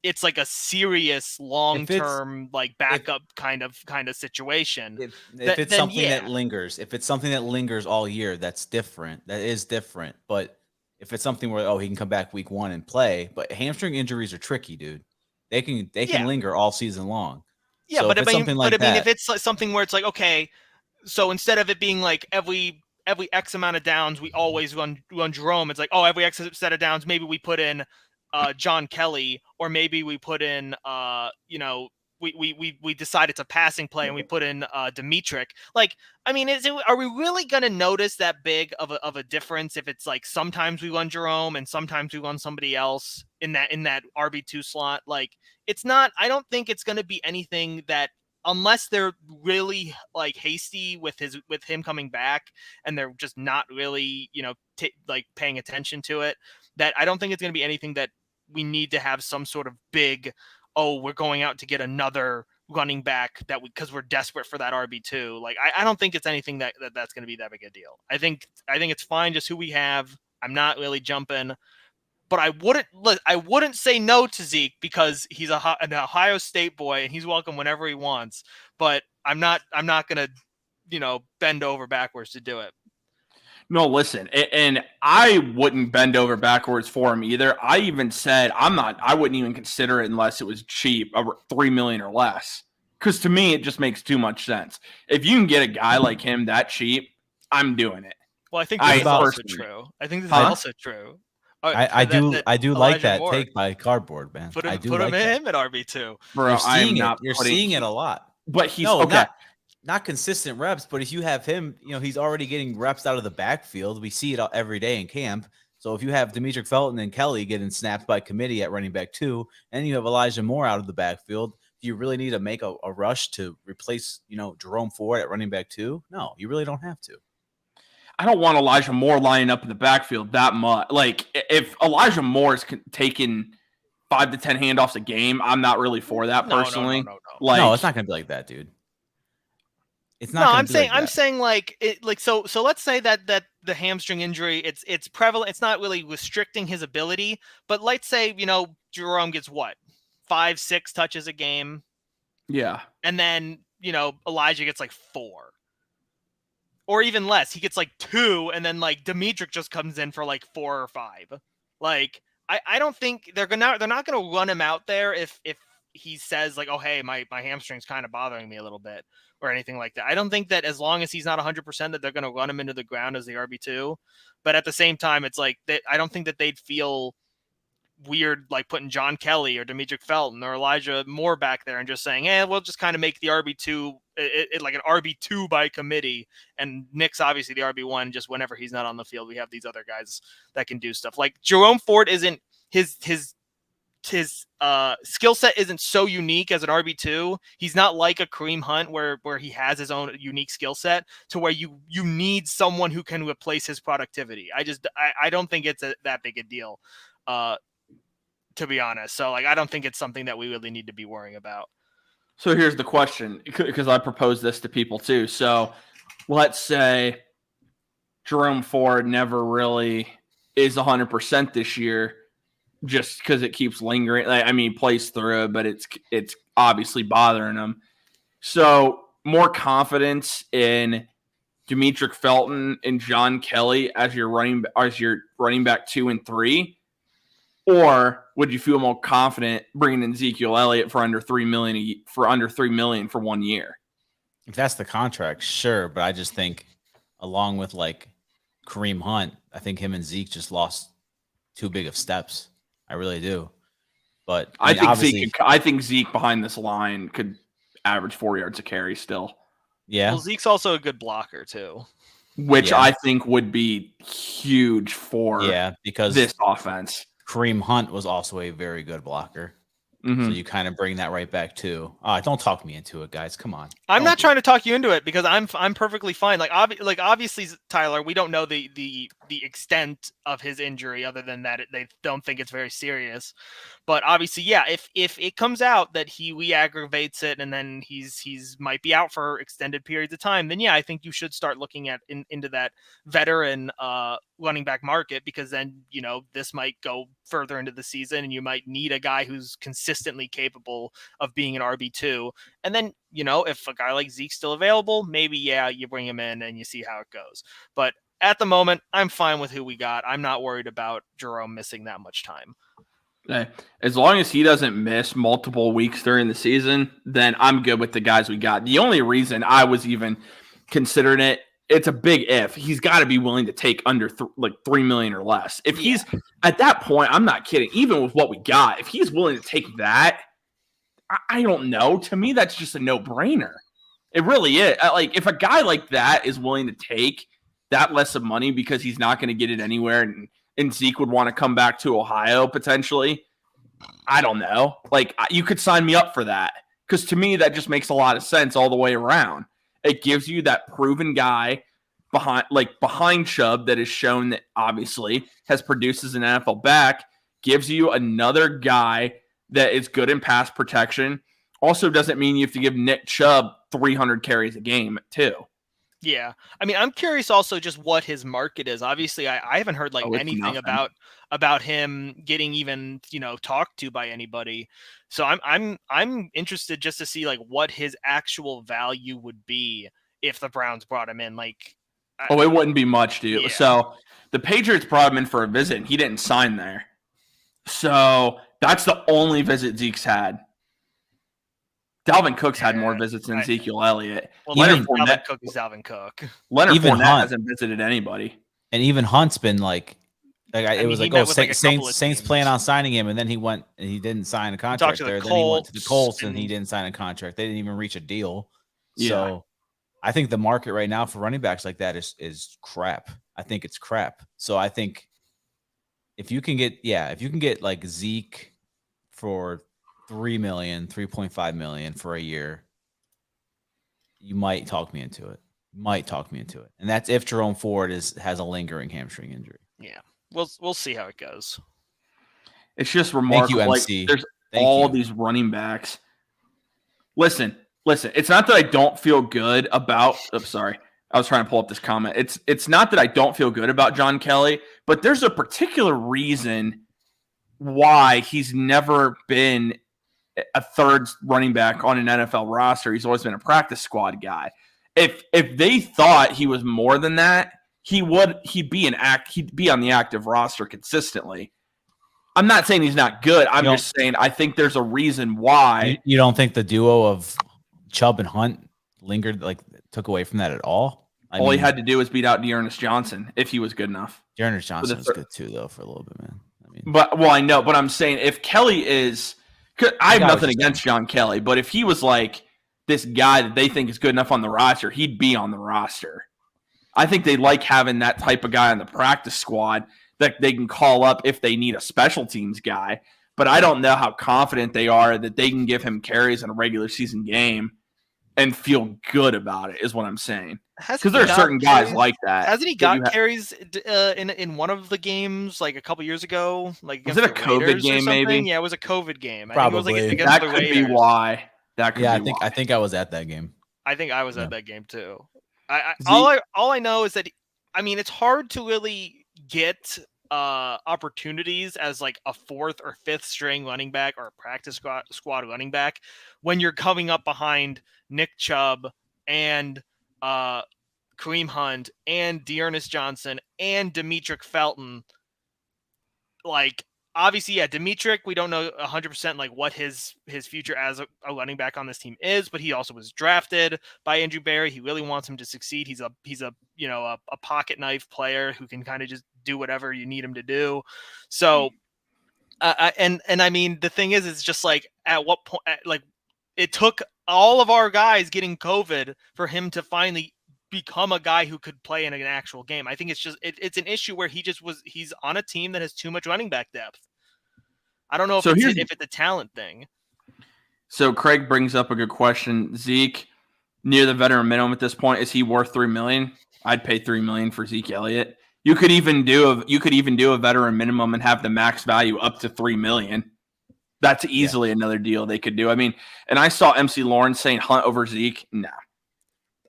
it's a serious long-term backup kind of situation. If it's something that lingers, if it's something that lingers all year, that's different. That is different. But if it's something where he can come back week 1 and play, but hamstring injuries are tricky, dude. They can linger all season long. Yeah, so but if it's something like that, if it's something where it's okay, so instead of it being every X amount of downs, we always run Jerome. It's every X set of downs, maybe we put in John Kelly, or maybe we put in we decide it's a passing play and we put in Demetric. Are we really going to notice that big of a difference if it's sometimes we run Jerome and sometimes we run somebody else in that RB2 slot? It's not. I don't think it's going to be anything that, unless they're really hasty with him coming back and they're just not really paying attention to it, that I don't think it's going to be anything that we need to have some sort of big, we're going out to get another running back because we're desperate for that RB2. I don't think it's anything that's going to be that big a deal. I think it's fine just who we have. I'm not really jumping, but I wouldn't say no to Zeke because he's an Ohio State boy and he's welcome whenever he wants. But I'm not going to bend over backwards to do it. No, listen, and I wouldn't bend over backwards for him either. I even said I wouldn't even consider it unless it was cheap, $3 million or less. Because to me, it just makes too much sense. If you can get a guy like him that cheap, I'm doing it. Well, I think this is also true. I think this is also true. I do like that take by Cardboard, man. Put him at RB2. Bro, you're seeing it a lot. But he's okay. Not consistent reps, but if you have him, he's already getting reps out of the backfield. We see it every day in camp. So if you have Demetric Felton and Kelly getting snapped by committee at running back 2, and you have Elijah Moore out of the backfield, do you really need to make a rush to replace, Jerome Ford at running back 2? No, you really don't have to. I don't want Elijah Moore lining up in the backfield that much. If Elijah Moore is taking 5 to 10 handoffs a game, I'm not really for that personally. No, it's not going to be like that, dude. it's not. I'm saying like it, like so let's say that the hamstring injury it's prevalent. It's not really restricting his ability, but let's say Jerome gets what 5-6 touches a game, Yeah. and then Elijah gets like 4. Or even less. He gets like 2, and then like Dimitri just comes in for like 4 or 5. Like I don't think they're not gonna run him out there if he says like, oh hey, my hamstring's kind of bothering me a little bit or anything like that. I don't think that as long as he's not 100% that they're gonna run him into the ground as the RB2. But at the same time, it's like I don't think that they'd feel weird like putting John Kelly or Dimitri Felton or Elijah Moore back there and just saying, we'll just kind of make the RB2 like an RB2 by committee, and Nick's obviously the RB1. Just whenever he's not on the field, we have these other guys that can do stuff. Like Jerome Ford isn't his skill set isn't so unique as an RB2. He's not like a Kareem Hunt where he has his own unique skill set to where you need someone who can replace his productivity. I don't think it's that big a deal. To be honest. So like, I don't think it's something that we really need to be worrying about. So here's the question, because I proposed this to people too. So let's say Jerome Ford never really is 100% this year just because it keeps lingering. I mean, he plays through it, but it's obviously bothering him. So more confidence in Dimitri Felton and John Kelly as your running back 2 and 3. Or would you feel more confident bringing in Ezekiel Elliott for under $3 million for 1 year? If that's the contract, sure. But I just think, along with like Kareem Hunt, I think him and Zeke just lost too big of steps. I really do. But I think Zeke behind this line could average 4 yards a carry still. Yeah. Well, Zeke's also a good blocker too, which I think would be huge for because this offense. Kareem Hunt was also a very good blocker. Mm-hmm. So you kind of bring that right back too. Don't talk me into it, guys. Come on. I'm not trying to talk you into it because I'm perfectly fine. Like obviously, Tyler, we don't know the extent of his injury other than that they don't think it's very serious. But obviously, if it comes out that he re-aggravates it and then he's might be out for extended periods of time, then I think you should start looking at into that veteran running back market, because then this might go further into the season and you might need a guy who's consistently capable of being an RB2. And then if a guy like Zeke's still available, maybe you bring him in and you see how it goes. But at the moment, I'm fine with who we got. I'm not worried about Jerome missing that much time. As long as he doesn't miss multiple weeks during the season, then I'm good with the guys we got. The only reason I was even considering it's a big if. He's got to be willing to take under $3 million or less. If he's at that point, I'm not kidding. Even with what we got, if he's willing to take that, I don't know. To me, that's just a no-brainer. It really is. Like, if a guy like that is willing to take that less of money because he's not going to get it anywhere, and Zeke would want to come back to Ohio potentially, I don't know. Like, you could sign me up for that, because to me, that just makes a lot of sense all the way around. It gives you that proven guy behind Chubb that has shown that obviously has produced as an NFL back, gives you another guy that is good in pass protection. Also doesn't mean you have to give Nick Chubb 300 carries a game too. Yeah. I mean, I'm curious also just what his market is. Obviously, I haven't heard anything about him getting even, talked to by anybody. So I'm interested just to see what his actual value would be if the Browns brought him in. It wouldn't be much, dude. Yeah. So the Patriots brought him in for a visit and he didn't sign there. So that's the only visit Zeke's had. Dalvin Cook's had more visits than Ezekiel Elliott. Well, Dalvin Cook is Dalvin Cook. Leonard Fournette hasn't visited anybody. And even Hunt's been Saints plan on signing him, and then he went and he didn't sign a contract there. Then he went to the Colts and he didn't sign a contract. They didn't even reach a deal. Yeah. So I think the market right now for running backs like that is crap. I think it's crap. So I think if you can get like Zeke for $3 million, $3.5 million for a year, you might talk me into it. And that's if Jerome Ford has a lingering hamstring injury. Yeah. We'll see how it goes. It's just remarkable. Thank you, MC. There's all these running backs. Listen, listen, it's not that I don't feel good about. I'm sorry. I was trying to pull up this comment. It's not that I don't feel good about John Kelly, but there's a particular reason why he's never been a third running back on an NFL roster. He's always been a practice squad guy. If they thought he was more than that, he'd be on the active roster consistently. I'm not saying he's not good. I'm just saying I think there's a reason why. You don't think the duo of Chubb and Hunt lingered, like took away from that at all? All he had to do was beat out Dearness Johnson if he was good enough. Dearness Johnson was good too, though, for a little bit, man. I know, but I'm saying if Kelly is, I have nothing against John Kelly, but if he was like this guy that they think is good enough on the roster, he'd be on the roster. I think they like having that type of guy on the practice squad that they can call up if they need a special teams guy. But I don't know how confident they are that they can give him carries in a regular season game and feel good about it, is what I'm saying. Because there are certain guys like that. Hasn't he got carries in one of the games like a couple years ago? Like, was it a COVID game? Maybe. Yeah, it was a COVID game. Probably. I think it was that could be why. I think I was at that game. I think I was at that game too. All I know is that it's hard to really get opportunities as like a fourth or fifth string running back or a practice squad running back when you're coming up behind Nick Chubb and Kareem Hunt and Dearness Johnson and Demetric Felton. Like, obviously, yeah, Demetric, we don't know 100% like what his future as a running back on this team is, but he also was drafted by Andrew Berry. He really wants him to succeed. He's a pocket knife player who can kind of just do whatever you need him to do. So, the thing is, it's just like at what point, like it took all of our guys getting COVID for him to finally become a guy who could play in an actual game. I think it's just it's an issue where he's on a team that has too much running back depth. I don't know if it's a talent thing. So Craig brings up a good question. Zeke near the veteran minimum at this point. Is he worth $3 million? I'd pay $3 million for Zeke Elliott. You could even do a veteran minimum and have the max value up to $3 million. That's easily another deal they could do. And I saw MC Lawrence saying Hunt over Zeke. No,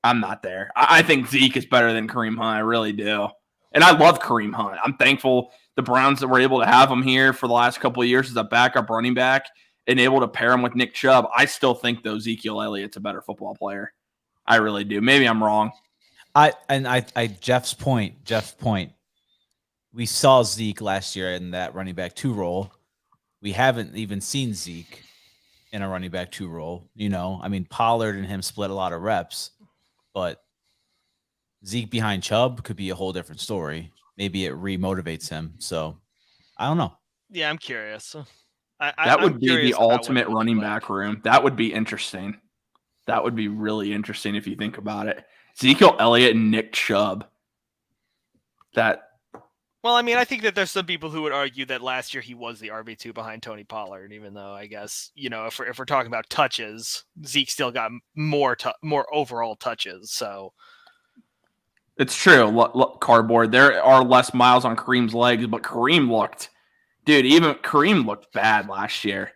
I'm not there. I think Zeke is better than Kareem Hunt. I really do. And I love Kareem Hunt. I'm thankful the Browns that were able to have him here for the last couple of years as a backup running back and able to pair him with Nick Chubb. I still think, though, Ezekiel Elliott's a better football player. I really do. Maybe I'm wrong. Jeff's point, we saw Zeke last year in that running back 2 role. We haven't even seen Zeke in a running back 2 role. Pollard and him split a lot of reps, but Zeke behind Chubb could be a whole different story. Maybe it remotivates him. So I don't know. Yeah, I'm curious. That would be the ultimate running back room. That would be interesting. That would be really interesting if you think about it. Ezekiel Elliott and Nick Chubb. Well, I think that there's some people who would argue that last year he was the RB2 behind Tony Pollard, even though I guess, if we're talking about touches, Zeke still got more overall touches. So it's true. Look, cardboard. There are less miles on Kareem's legs, but Kareem looked bad last year.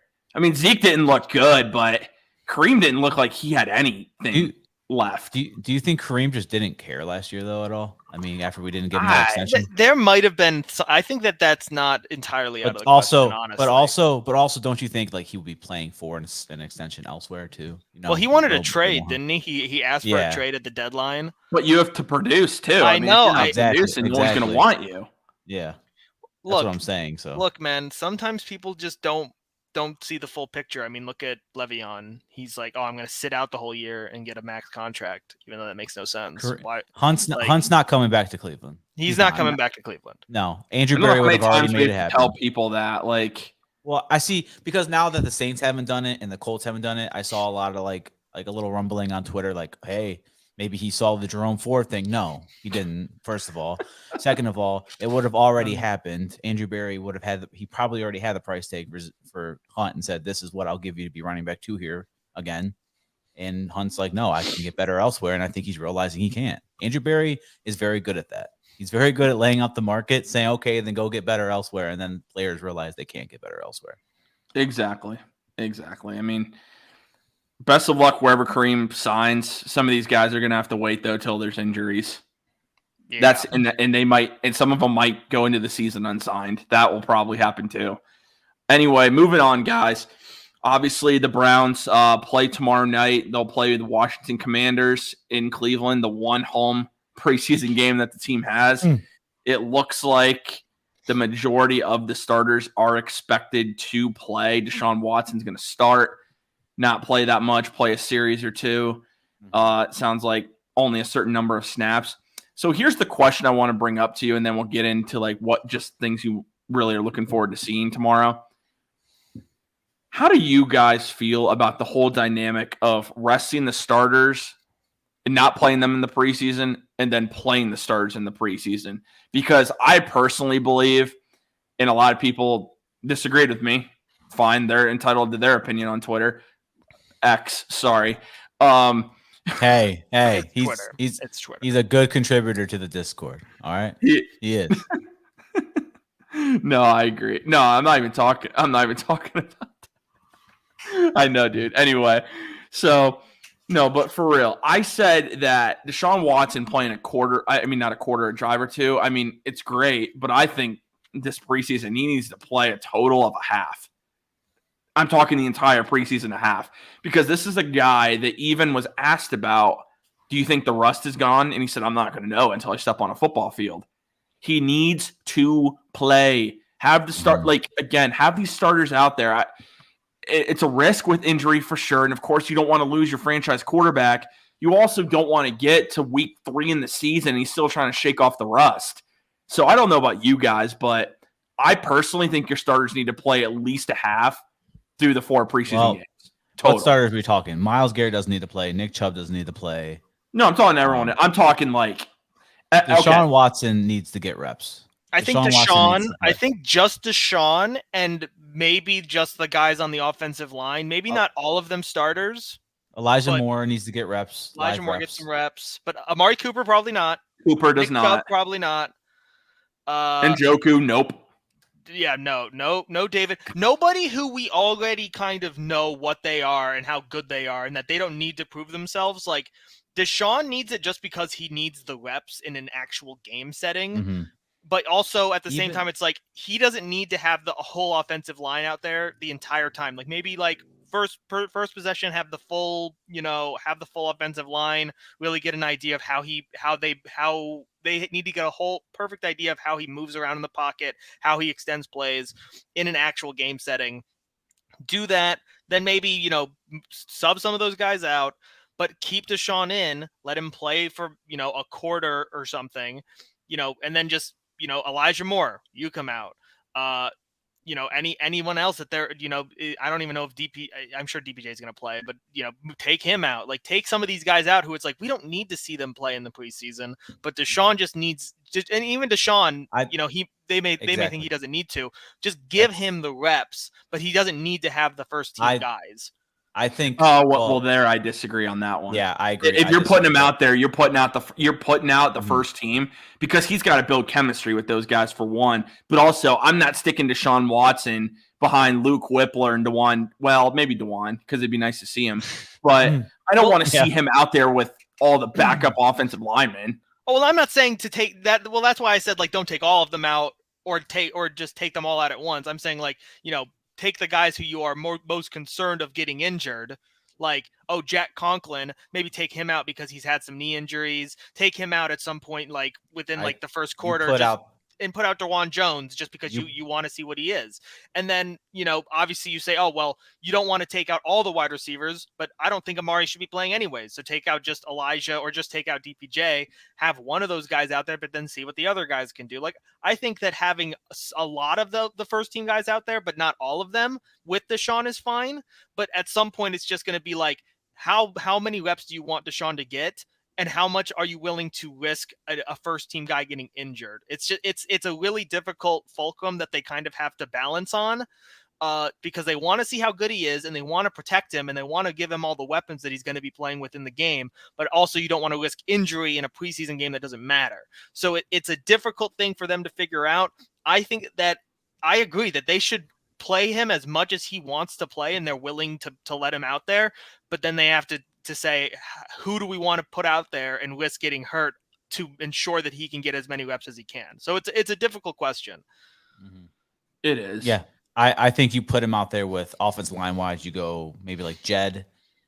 Zeke didn't look good, but Kareem didn't look like he had anything left. Do you think Kareem just didn't care last year, though, at all? After we didn't give him that extension, there might have been. I think that's not entirely out of the question, honestly. But also, don't you think like he would be playing for an extension elsewhere too? Well, he wanted a trade, didn't he? He asked for a trade at the deadline. But you have to produce too. I know. Producing, no one's going to want you. Yeah, that's what I'm saying. So look, man. Sometimes people just don't see the full picture. Look at Le'Veon. He's like, I'm going to sit out the whole year and get a max contract, even though that makes no sense. Why? Hunt's not coming back to Cleveland. He's not coming back to Cleveland. No, Andrew Berry would have already made it happen. Tell people that, well, I see, because now that the Saints haven't done it and the Colts haven't done it, I saw a lot of like a little rumbling on Twitter, like, hey, maybe he saw the Jerome Ford thing. No, he didn't. First of all, second of all, it would have already happened. Andrew Berry would have he probably already had the price tag for Hunt and said, this is what I'll give you to be running back 2 here again. And Hunt's like, no, I can get better elsewhere. And I think he's realizing he can't. Andrew Berry is very good at that. He's very good at laying out the market, saying, okay, then go get better elsewhere. And then players realize they can't get better elsewhere. Exactly. Best of luck wherever Kareem signs. Some of these guys are going to have to wait, though, till there's injuries. Yeah. And they might, and some of them might go into the season unsigned. That will probably happen too. Anyway, moving on, guys. Obviously, the Browns play tomorrow night. They'll play the Washington Commanders in Cleveland, the one home preseason game that the team has. It looks like the majority of the starters are expected to play. Deshaun Watson's going to start, not play that much, play a series or two. It sounds like only a certain number of snaps. So here's the question I want to bring up to you, and then we'll get into like what just things you really are looking forward to seeing tomorrow. How do you guys feel about the whole dynamic of resting the starters and not playing them in the preseason and then playing the starters in the preseason? Because I personally believe, and a lot of people disagreed with me. Fine, they're entitled to their opinion on Twitter. X, sorry. Hey, It's Twitter. he's a good contributor to the Discord. All right, he is. No, I agree. No, I'm not even talking about that. I know, dude. Anyway, so no, but for real, I said that Deshaun Watson playing a quarter, not a quarter, a drive or two. I mean, it's great, but I think this preseason he needs to play a total of a half. I'm talking the entire preseason a half, because this is a guy that even was asked about, do you think the rust is gone? And he said, I'm not going to know until I step on a football field. He needs to play. Have the start, have these starters out there. It's a risk with injury for sure. And of course, you don't want to lose your franchise quarterback. You also don't want to get to week 3 in the season and he's still trying to shake off the rust. So I don't know about you guys, but I personally think your starters need to play at least a half through the 4 preseason games. Total. What starters are we talking? Myles Garrett doesn't need to play. Nick Chubb doesn't need to play. No, I'm talking to everyone. I'm talking like Deshaun Watson needs to get reps. I think just Deshaun and maybe just the guys on the offensive line. Maybe not all of them starters. Elijah Moore needs to get reps. Elijah Moore gets some reps. But Amari Cooper, probably not. Cooper does not. Chubb, probably not. And Njoku, nope. Yeah, no, David. Nobody who we already kind of know what they are and how good they are and that they don't need to prove themselves. Like, Deshaun needs it just because he needs the reps in an actual game setting. Mm-hmm. But also at the same time, it's like he doesn't need to have the whole offensive line out there the entire time. Like maybe like first possession, have the full offensive line, really get an idea of how they need to get a whole perfect idea of how he moves around in the pocket, how he extends plays in an actual game setting. Do that, then maybe, sub some of those guys out, but keep Deshaun in, let him play for, a quarter or something, and then just, Elijah Moore, you come out. Anyone else that they're, I don't even know if I'm sure DPJ is going to play, but, take him out. Like, take some of these guys out who it's like, we don't need to see them play in the preseason, but Deshaun just needs, and even Deshaun, they may think he doesn't need to. Just give him the reps, but he doesn't need to have the first team guys. I think. Well, there I disagree on that one. Yeah, I agree. If you're putting him out there, you're putting out the first team, because he's got to build chemistry with those guys for one. But also, I'm not sticking Deshaun Watson behind Luke Whippler and DeJuan. Well, maybe DeJuan, because it'd be nice to see him. But I don't want to see him out there with all the backup offensive linemen. Oh, well, I'm not saying to take that. Well, that's why I said, like, don't take all of them out or just take them all out at once. I'm saying, like, take the guys who you are most concerned of getting injured, like, Jack Conklin, maybe take him out because he's had some knee injuries. Take him out at some point, like within the first quarter, and put out DeJuan Jones just because you want to see what he is. And then, obviously you say, oh, well, you don't want to take out all the wide receivers, but I don't think Amari should be playing anyways. So take out just Elijah or just take out DPJ, have one of those guys out there, but then see what the other guys can do. Like, I think that having a lot of the first team guys out there, but not all of them with Deshaun is fine. But at some point it's just going to be like, how many reps do you want Deshaun to get? And how much are you willing to risk a first team guy getting injured? It's a really difficult fulcrum that they kind of have to balance on, because they want to see how good he is and they want to protect him and they want to give him all the weapons that he's going to be playing with in the game. But also you don't want to risk injury in a preseason game that doesn't matter. So it's a difficult thing for them to figure out. I think that I agree that they should play him as much as he wants to play, and they're willing to let him out there. But then they have to say, who do we want to put out there and risk getting hurt to ensure that he can get as many reps as he can? So it's a difficult question. Mm-hmm. It is. Yeah. I think you put him out there with offensive line wise, you go maybe like Jed.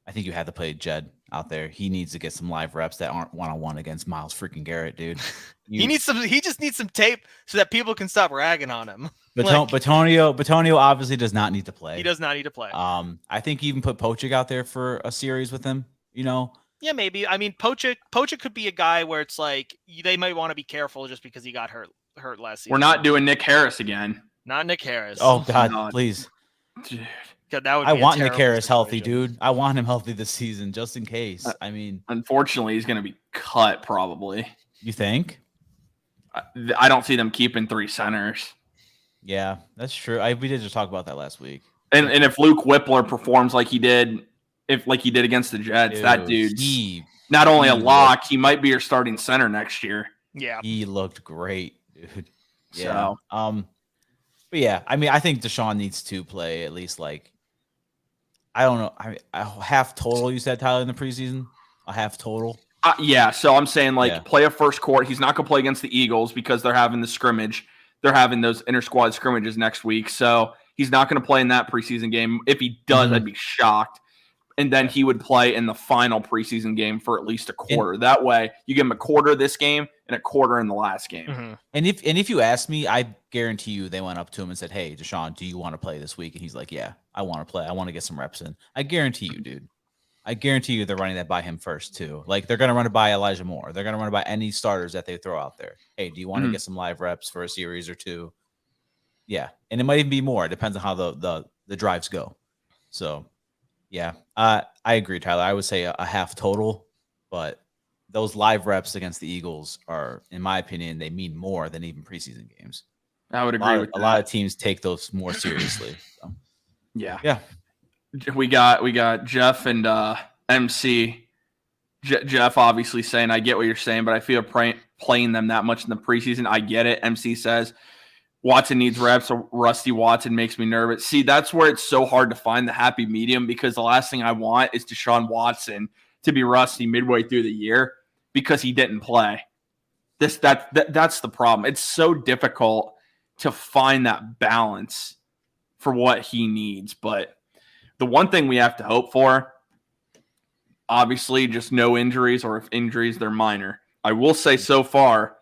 I think you have to play Jed out there. He needs to get some live reps that aren't one-on-one against Myles freaking Garrett, dude. He just needs some tape so that people can stop ragging on him. Batonio obviously does not need to play. He does not need to play. I think you even put Pochik out there for a series with him, you know? Yeah, maybe. I mean, Pochik could be a guy where it's like they might want to be careful just because he got hurt last season. We're not doing Nick Harris again. Not Nick Harris. Oh God, please. Dude. God, that would I be want a Nick Harris situation. healthy, dude. I want him healthy this season, just in case. I mean, unfortunately, he's going to be cut probably. You think? I don't see them keeping 3 centers. Yeah, that's true. We did just talk about that last week. And if Luke Whippler performs like he did against the Jets, that dude's not only a lock, he might be your starting center next year. Yeah, he looked great, dude. Yeah. So, but yeah, I mean, I think Deshaun needs to play at least like, I don't know, a half total. You said, Tyler, in the preseason, a half total. Yeah, so I'm saying play a first quarter. He's not going to play against the Eagles because they're having the scrimmage. They're having those inter-squad scrimmages next week, so he's not going to play in that preseason game. If he does, I'd be shocked. And then he would play in the final preseason game for at least a quarter. That way, you give him a quarter this game and a quarter in the last game. Mm-hmm. And if you ask me, I guarantee you they went up to him and said, "Hey, Deshaun, do you want to play this week?" And he's like, "Yeah, I want to play. I want to get some reps in." I guarantee you, dude. I guarantee you they're running that by him first, too. Like, they're going to run it by Elijah Moore. They're going to run it by any starters that they throw out there. Hey, do you want to get some live reps for a series or two? Yeah. And it might even be more. It depends on how the drives go. So, yeah. I agree, Tyler. I would say a half total. But those live reps against the Eagles are, in my opinion, they mean more than even preseason games. I would agree with that. A lot of teams take those more seriously. So. Yeah. Yeah. We got Jeff and MC. Jeff obviously saying, I get what you're saying, but I feel playing them that much in the preseason. I get it. MC says, Watson needs reps. So Rusty Watson makes me nervous. See, that's where it's so hard to find the happy medium because the last thing I want is Deshaun Watson to be rusty midway through the year because he didn't play. That's the problem. It's so difficult to find that balance for what he needs, but the one thing we have to hope for, obviously, just no injuries, or if injuries, they're minor. I will say so far,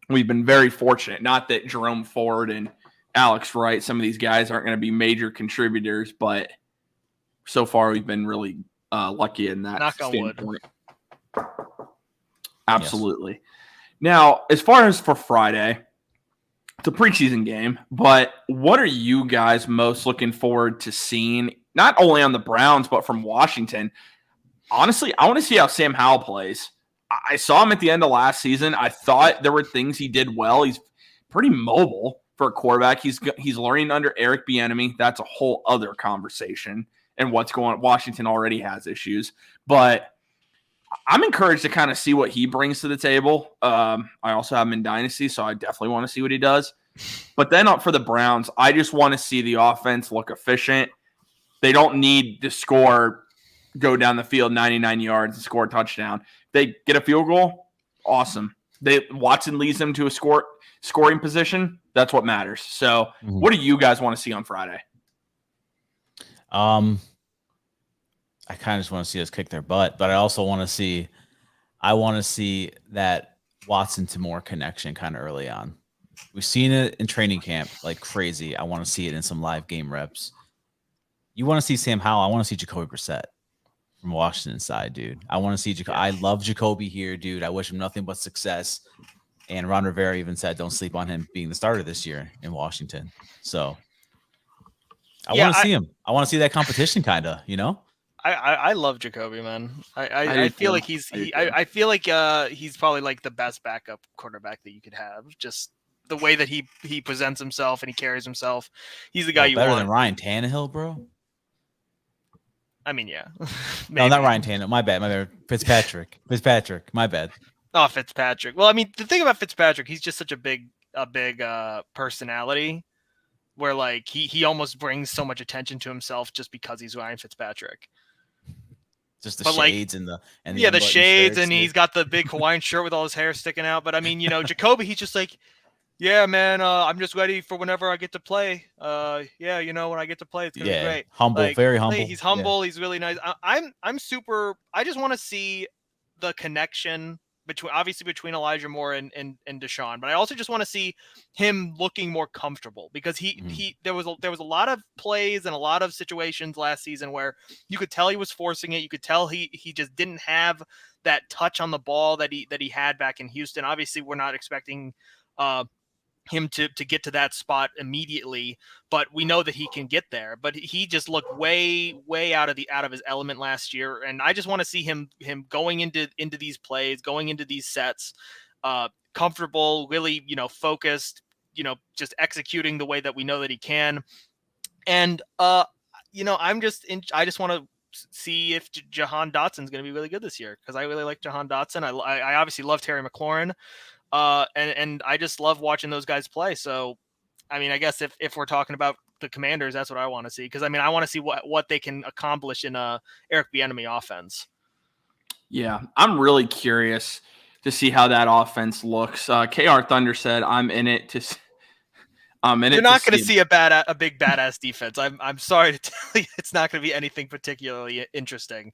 we've been very fortunate. Not that Jerome Ford and Alex Wright, some of these guys aren't going to be major contributors, but so far we've been really lucky in that Knock on wood. standpoint. Absolutely. Yes. Now, as far as for Friday, it's a preseason game, but what are you guys most looking forward to seeing, not only on the Browns, but from Washington? Honestly, I want to see how Sam Howell plays. I saw him at the end of last season. I thought there were things he did well. He's pretty mobile for a quarterback. He's learning under Eric Bieniemy. That's a whole other conversation. And what's going on. Washington already has issues. But I'm encouraged to kind of see what he brings to the table. I also have him in Dynasty, so I definitely want to see what he does. But then up for the Browns, I just want to see the offense look efficient. They don't need to go down the field 99 yards and score a touchdown. They get a field goal, awesome. Watson leads them to a scoring position. That's what matters. So what do you guys want to see on Friday? I kind of just want to see us kick their butt, but I also want to see that Watson to Moore connection kind of early on. We've seen it in training camp like crazy. I want to see it in some live game reps. You want to see Sam Howell. I want to see Jacoby Brissett from Washington side, dude. I want to see Jacoby. I love Jacoby here, dude. I wish him nothing but success. And Ron Rivera even said, don't sleep on him being the starter this year in Washington. So I want to see him. I want to see that competition kind of, you know? I love Jacoby, man. I feel like I feel like he's probably like the best backup quarterback that you could have. Just the way that he presents himself and he carries himself. He's the guy you better want. Than Ryan Tannehill, bro. I mean, yeah. No, not Ryan Tannehill. My bad. Fitzpatrick. My bad. Oh, Fitzpatrick. Well, I mean, the thing about Fitzpatrick, he's just such a big personality where like he almost brings so much attention to himself just because he's Ryan Fitzpatrick. Just the But, like, shades and the the unbuttoned shades, shirts, and he's got the big Hawaiian shirt with all his hair sticking out. But I mean, Jacoby, he's just like, yeah, man, I'm just ready for whenever I get to play. Yeah, when I get to play, it's gonna be great. Humble, Like, very humble. He's humble. He's really nice. I'm super. I just want to see the connection between Elijah Moore and Deshaun, but I also just want to see him looking more comfortable because there was a lot of plays and a lot of situations last season where you could tell he was forcing it. You could tell he just didn't have that touch on the ball that he had back in Houston. Obviously, we're not expecting him to get to that spot immediately, but we know that he can get there. But he just looked way out of his element last year, and I just want to see him going into these plays, going into these sets, comfortable, really focused, just executing the way that we know that he can. And I just want to see if Jahan Dotson's going to be really good this year, because I really like Jahan Dotson. I obviously love Terry McLaurin. And I just love watching those guys play. So, I mean, I guess if we're talking about the Commanders, that's what I want to see. Because, I mean, I want to see what they can accomplish in a Eric Bieniemy offense. Yeah, I'm really curious to see how that offense looks. KR Thunder said, "I'm in it to." You're not going to see a big badass defense. I'm sorry to tell you, it's not going to be anything particularly interesting.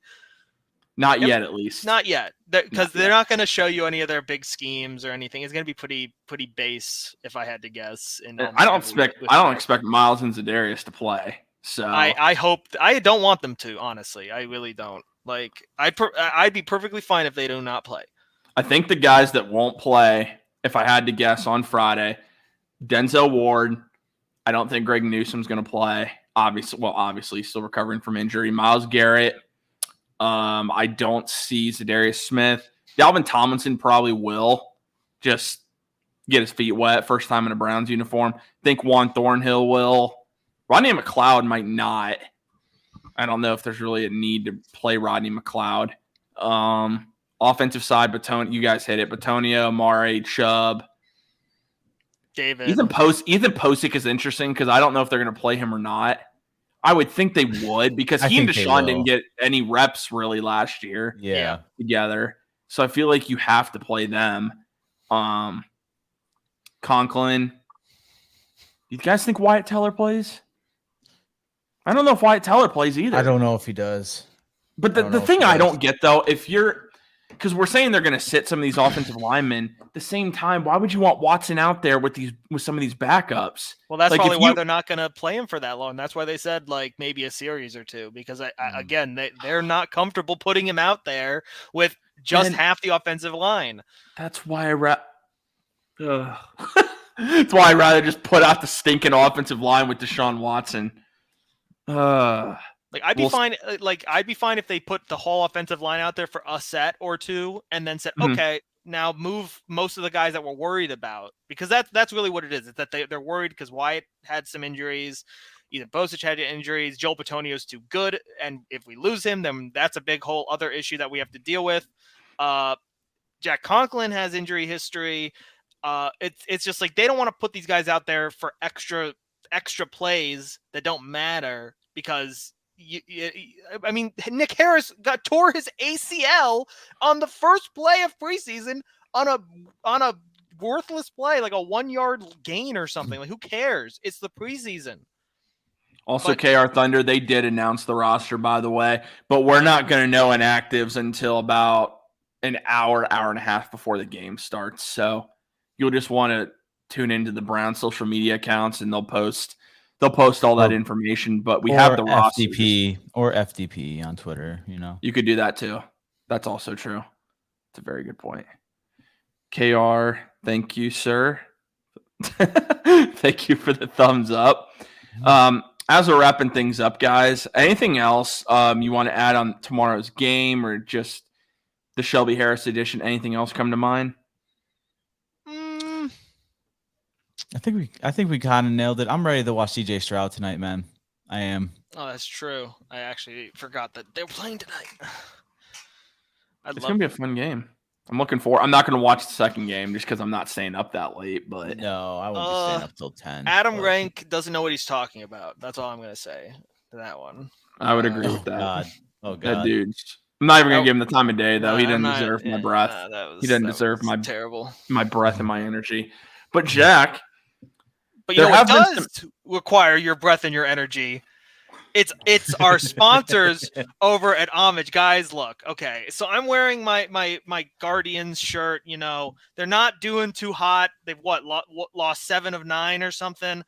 Not yet, at least. Not yet, because they're not going to show you any of their big schemes or anything. It's going to be pretty base, if I had to guess. I don't expect Miles and Za'Darius to play. So I don't want them to. Honestly, I really don't. Like, I'd be perfectly fine if they do not play. I think the guys that won't play, if I had to guess on Friday, Denzel Ward. I don't think Greg Newsom's going to play. Obviously, he's still recovering from injury. Myles Garrett. I don't see Za'Darius Smith. Dalvin Tomlinson probably will just get his feet wet. First time in a Browns uniform. I think Juan Thornhill will. Rodney McLeod might not. I don't know if there's really a need to play Rodney McLeod. Offensive side, you guys hit it. Batonio, Amari, Chubb. David. Ethan Posick is interesting because I don't know if they're going to play him or not. I would think they would because he and Deshaun didn't get any reps really last year together. So I feel like you have to play them. Conklin. Do you guys think Wyatt Teller plays? I don't know if Wyatt Teller plays either. I don't know if he does. But the thing I don't get, though, because we're saying they're going to sit some of these offensive linemen. At the same time, why would you want Watson out there with some of these backups? Well, that's probably why they're not going to play him for that long. That's why they said like maybe a series or two. Because again, they're not comfortable putting him out there with just half the offensive line. That's why that's why I'd rather just put out the stinking offensive line with Deshaun Watson. I'd be fine. I'd be fine if they put the whole offensive line out there for a set or two, and then said, okay, now move most of the guys that we're worried about, because that's really what it is. It's that they're worried because Wyatt had some injuries, either Bosich had injuries, Joel Batonio's too good, and if we lose him, then that's a big whole other issue that we have to deal with. Jack Conklin has injury history. It's just like they don't want to put these guys out there for extra plays that don't matter because. I mean, Nick Harris tore his ACL on the first play of preseason on a worthless play, like a 1 yard gain or something. Like, who cares? It's the preseason. Also, KR Thunder, they did announce the roster, by the way, but we're not going to know inactives until about an hour and a half before the game starts. So you'll just want to tune into the Browns social media accounts, and they'll post all that information, but we have the roster. FDP on Twitter, You could do that too. That's also true. It's a very good point. KR, thank you, sir. Thank you for the thumbs up. As we're wrapping things up, guys, anything else you want to add on tomorrow's game or just the Shelby Harris edition? Anything else come to mind? I think we kind of nailed it. I'm ready to watch CJ Stroud tonight, man. I am. Oh, that's true. I actually forgot that they're playing tonight. It's going to be a fun game. I'm looking forward. I'm not going to watch the second game just because I'm not staying up that late. But No, I won't be staying up till 10. Adam Rank doesn't know what he's talking about. That's all I'm going to say to that one. I would agree with that. God. Oh, That God. dude. I'm not even going to give him the time of day, though. He doesn't I'm not- deserve my yeah, breath. He doesn't that deserve was my terrible. my breath and my energy. But Jack, But you there know what have been does require your breath and your energy? It's our sponsors over at Homage. Guys, look, okay. So I'm wearing my Guardians shirt. You know, they're not doing too hot. They've lost 7 of 9 or something.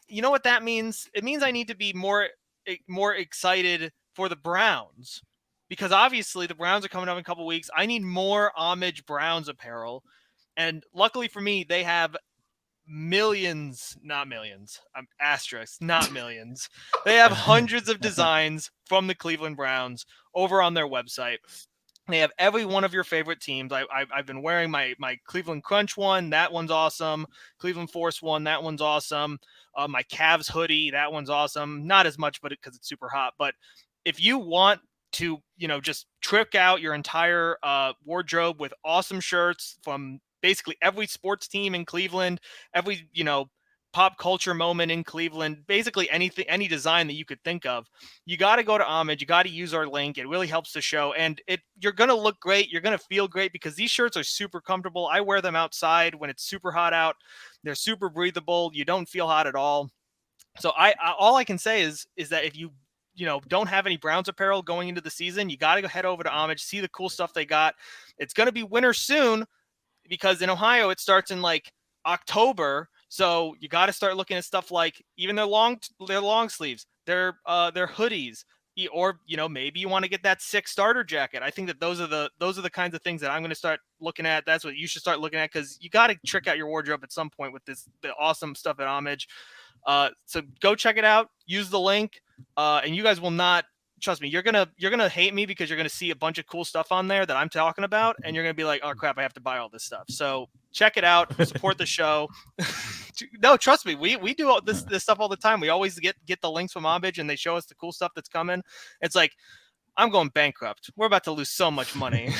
You know what that means? It means I need to be more excited for the Browns, because obviously the Browns are coming up in a couple weeks. I need more Homage Browns apparel. And luckily for me, they have millions, not millions, asterisk, not millions. They have hundreds of designs from the Cleveland Browns over on their website. They have every one of your favorite teams. I've been wearing my Cleveland Crunch one. That one's awesome. Cleveland Force one. That one's awesome. My Cavs hoodie. That one's awesome. Not as much, but because it's super hot. But if you want to, just trick out your entire wardrobe with awesome shirts from basically every sports team in Cleveland, every, pop culture moment in Cleveland, basically anything, any design that you could think of, you got to go to Homage. You got to use our link. It really helps the show. And you're going to look great. You're going to feel great because these shirts are super comfortable. I wear them outside when it's super hot out. They're super breathable. You don't feel hot at all. So all I can say is that if you don't have any Browns apparel going into the season, you got to go head over to Homage, see the cool stuff they got. It's going to be winter soon, because in Ohio, it starts in like October. So you got to start looking at stuff like even their long sleeves, their hoodies, or, maybe you want to get that 6 starter jacket. I think that those are the kinds of things that I'm going to start looking at. That's what you should start looking at, because you got to trick out your wardrobe at some point with the awesome stuff at Homage. So go check it out. Use the link, and you guys will not. Trust me, you're gonna hate me, because you're gonna see a bunch of cool stuff on there that I'm talking about, and you're gonna be like, "Oh crap, I have to buy all this stuff." So check it out, support the show. No, trust me, we do all this stuff all the time. We always get the links from Homage, and they show us the cool stuff that's coming. It's like, I'm going bankrupt. We're about to lose so much money.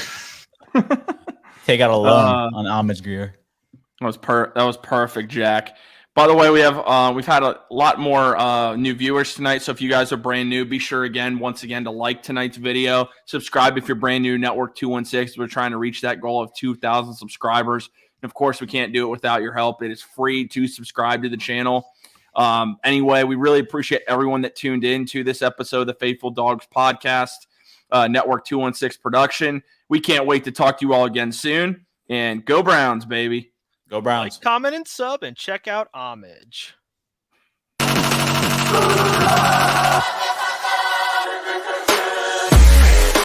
Take out a loan on Homage gear. That was perfect, Jack. By the way, we've had a lot more new viewers tonight. So if you guys are brand new, be sure once again to like tonight's video. Subscribe if you're brand new. Network 216. We're trying to reach that goal of 2,000 subscribers. And of course, we can't do it without your help. It is free to subscribe to the channel. Anyway, we really appreciate everyone that tuned in to this episode of the Faithful Dogs podcast, Network 216 production. We can't wait to talk to you all again soon. And go Browns, baby. Go Browns. Like, comment, and sub, and check out Homage.